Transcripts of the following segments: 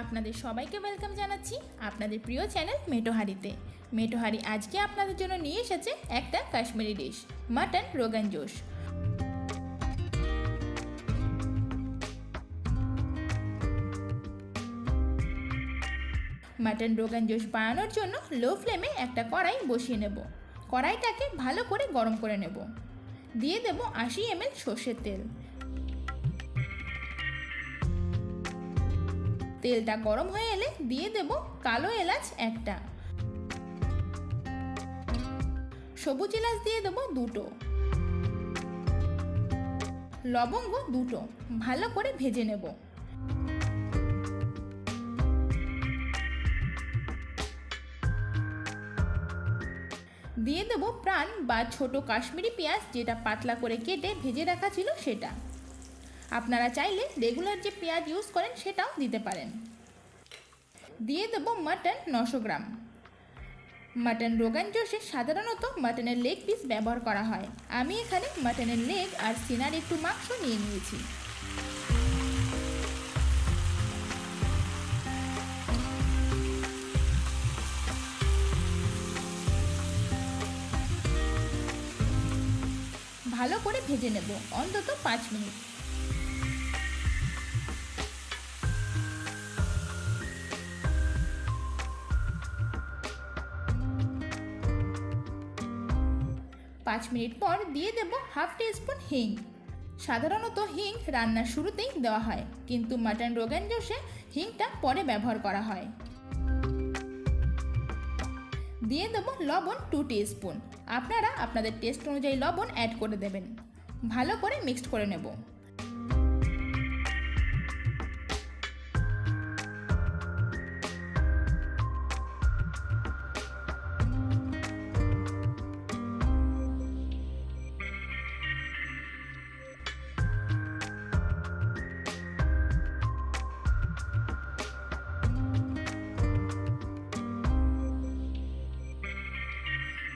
আপনাদের সবাইকে ওয়েলকাম জানাচ্ছি আপনাদের প্রিয় চ্যানেল মেটো হাঁড়িতে। মেটো হাঁড়ি আজকে আপনাদের জন্য নিয়ে এসেছে একটা Kashmiri dish, mutton rogan josh. Mutton rogan josh বানানোর জন্য লো ফ্লেমে একটা কড়াই বসিয়ে নেব। কড়াইটাকে ভালো করে গরম করে নেব। দিয়ে দেব 80 ml সর্ষের তেল। তেলটা গরম হয়ে এলে দিয়ে দেব কালো এলাচ একটা, সবুজ এলাচ দিয়ে দেব দুটো, লবঙ্গ দুটো। ভালো করে ভেজে নেব। দিয়ে দেব প্রান বা ছোট কাশ্মীরি পেঁয়াজ, যেটা পাতলা করে কেটে ভেজে রাখা ছিল সেটা। আপনারা চাইলে রেগুলার যে পেঁয়াজ ইউজ করেন সেটাও দিতে পারেন। দিয়ে দেব মাটন 900 গ্রাম। মাটন রোগান জোশে সাধারণত মাটনের লেগ পিস ব্যবহার করা হয়। আমি এখানে মাটনের লেগ আর সিনার একটু মাংস নিয়ে নিয়েছি। ভালো করে ভেজে নেব অন্তত 5 মিনিট। পাঁচ মিনিট পর দিয়ে দেব হাফ টিস্পুন হিং। সাধারণত হিং রান্নার শুরুতেই দেওয়া হয়, কিন্তু মাটন রোগান জোশে হিংটা পরে ব্যবহার করা হয়। দিয়ে দেব লবণ 2 টিস্পুন। আপনারা আপনাদের টেস্ট অনুযায়ী লবণ অ্যাড করে দেবেন। ভালো করে মিক্সড করে নেব।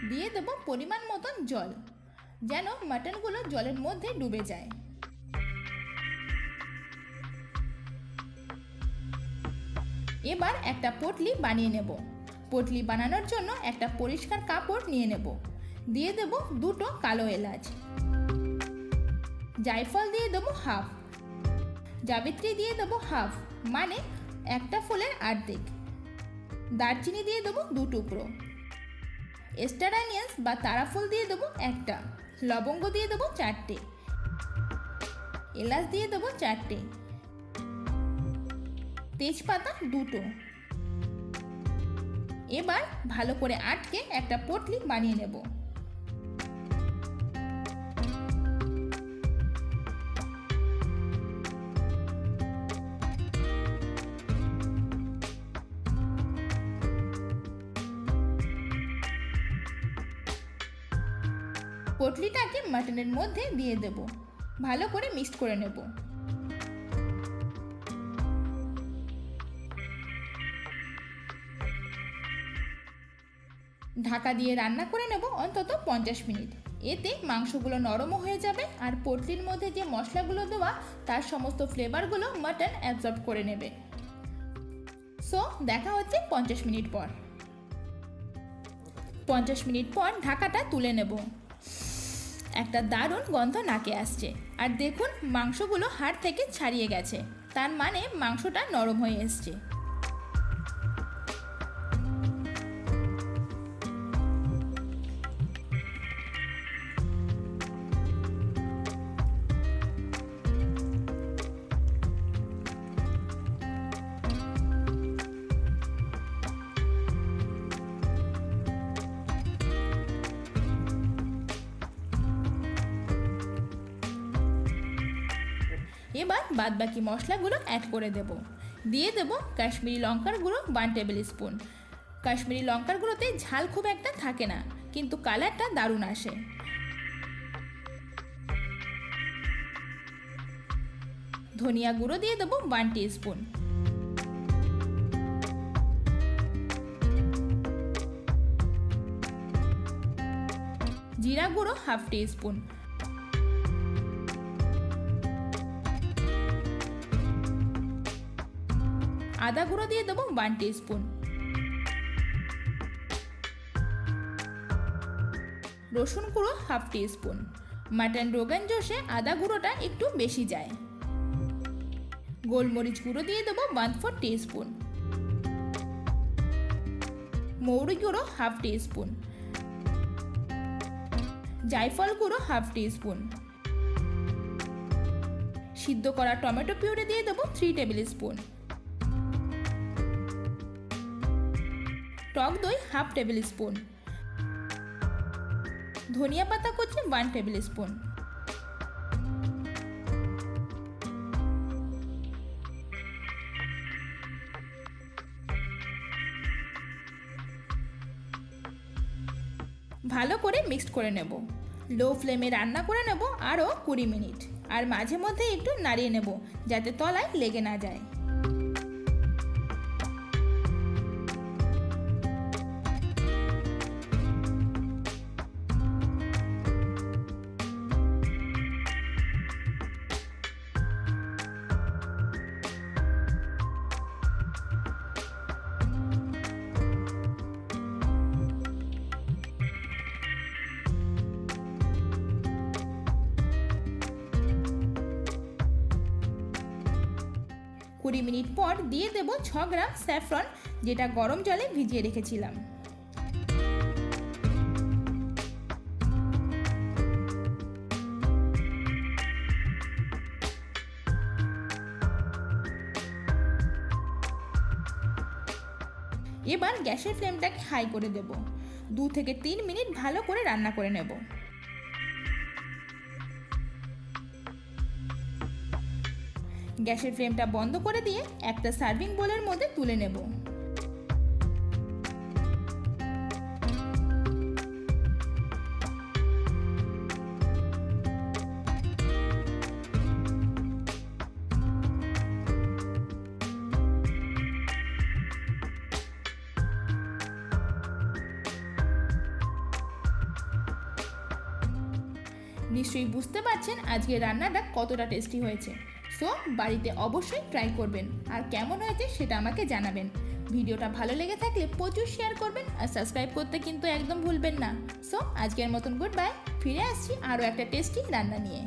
দিয়ে দেব পরিমাণ মতন জল, যেন মাটনগুলো জলের মধ্যে ডুবে যায়। এবার একটা পটলি বানিয়ে নেব। পটলি বানানোর জন্য একটা পরিষ্কার কাপড় নিয়ে নেব। দিয়ে দেব দুটো কালো এলাচ, জায়ফল দিয়ে দেব হাফ, জাবিত্রী দিয়ে দেব হাফ, মানে একটা ফুলের অর্ধেক, দারচিনি দিয়ে দেব 2 টুকরো, স্টার অনিয়ন্স বা তারাফুল দিয়ে দেবো একটা, লবঙ্গ দিয়ে দেবো 4টে, এলাচ দিয়ে দেবো 4টে, তেজপাতা 2টো। এবার ভালো করে আটকে একটা পটলি বানিয়ে নেব। পটলিটাকে মাটনের মধ্যে দিয়ে দেব। ভালো করে মিক্সড করে নেব। ঢাকা দিয়ে রান্না করে নেব অন্তত 50 মিনিট। এতে মাংসগুলো নরমও হয়ে যাবে আর পটলির মধ্যে যে মশলাগুলো দেওয়া তার সমস্ত ফ্লেভারগুলো মাটন অ্যাবজর্ব করে নেবে। সো দেখা হচ্ছে 50 মিনিট পর। 50 মিনিট পর ঢাকাটা তুলে নেব। একটা দারুণ গন্ধ নাকে আসছে, আর দেখুন মাংসগুলো হাড় থেকে ছাড়িয়ে গেছে, তার মানে মাংসটা নরম হয়ে এসছে। এবার বাদবাকি মশলাগুলো অ্যাড করে দেব। দিয়ে দেব কাশ্মীরি লঙ্কার গুঁড়ো 1 টেবিল স্পুন। কাশ্মীরি লঙ্কার গুঁড়োতে ঝাল খুব একটা থাকে না, কিন্তু কালারটা দারুণ আসে। ধনিয়া গুঁড়ো দিয়ে দেব 1 টিস্পুন। জিরা গুঁড়ো হাফ টিস্পুন। আদা গুঁড়ো দিয়ে দেবো 1 টিস্পুন। রসুন গুঁড়ো 1/2 টিস্পুন। মাটন রোগান জোশে আদা গুঁড়োটা একটু বেশি যায়। গোলমরিচ গুঁড়ো দিয়ে দেবো 1/4 টিস্পুন। মৌরি গুঁড়ো 1/2 টিস্পুন। জায়ফল গুঁড়ো 1/2 টিস্পুন। সিদ্ধ করা টমেটো পিউরি দিয়ে দেবো 3 টেবিল স্পুন। টক দই 1/2 টেবিল স্পুন। ধনিয়া পাতা কুচি 1 টেবিল স্পুন। ভালো করে মিক্সড করে নেব। লো ফ্লেমে রান্না করে নেব আরও 20 মিনিট। আর মাঝে মধ্যে একটু নাড়িয়ে নেব যাতে তলায় লেগে না যায়। কুড়ি মিনিট পর দিয়ে দেব 6 গ্রাম স্যাফরন, যেটা গরম জলে ভিজিয়ে রেখেছিলাম। এবার গ্যাসের ফ্লেমটাকে হাই করে দেব। 2 থেকে 3 মিনিট ভালো করে রান্না করে নেব। গ্যাসের ফ্লেমটা বন্ধ করে দিয়ে একটা সার্ভিং বোলের মধ্যে তুলে নেব। নিশ্চয়ই বুঝতে পারছেন আজকের রান্নাটা কতটা টেস্টি হয়েছে। সো বাড়িতে অবশ্যই ট্রাই করবেন, আর কেমন হয়েছে সেটা আমাকে জানাবেন। ভিডিওটা ভালো লেগে থাকলে প্রচুর শেয়ার করবেন, আর সাবস্ক্রাইব করতে কিন্তু একদম ভুলবেন না। সো আজকের মতন গুড বাই। ফিরে আসছি আরও একটা টেস্টি রান্না নিয়ে।